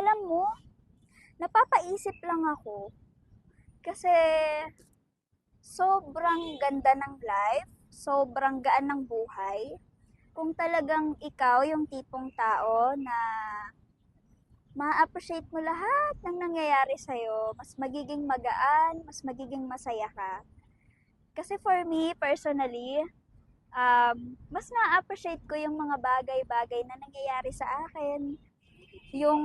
Alam mo, napapaisip lang ako kasi sobrang ganda ng life, sobrang gaan ng buhay. Kung talagang ikaw yung tipong tao na ma-appreciate mo lahat ng nangyayari sa'yo, mas magiging magaan, mas magiging masaya ka. Kasi for me, personally, mas na-appreciate ko yung mga bagay-bagay na nangyayari sa akin. Yung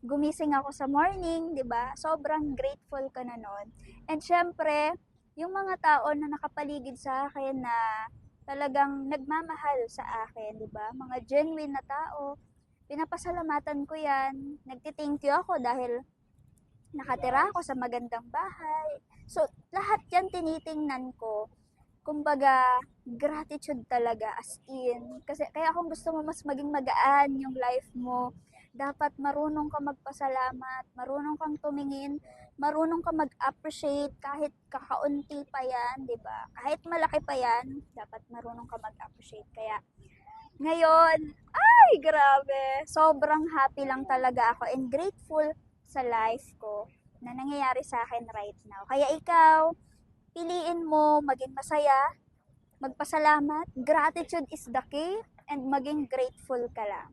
gumising ako sa morning, 'di ba? Sobrang grateful ka na nun. And syempre, yung mga tao na nakapaligid sa akin na talagang nagmamahal sa akin, 'di ba? Mga genuine na tao, pinapasalamatan ko 'yan. Nagti-thank you ako dahil nakatira ako sa magandang bahay. So, lahat 'yan tinitingnan ko. Kumbaga, gratitude talaga as in. Kasi kaya kung gusto mo mas maging magaan yung life mo, dapat marunong ka magpasalamat, marunong kang tumingin, marunong ka mag-appreciate kahit kakaunti pa yan, 'di ba? Kahit malaki pa yan, dapat marunong ka mag-appreciate. Kaya ngayon, ay grabe, sobrang happy lang talaga ako and grateful sa life ko na nangyayari sa akin right now. Kaya ikaw, piliin mo maging masaya, magpasalamat, gratitude is the key, and maging grateful ka lang.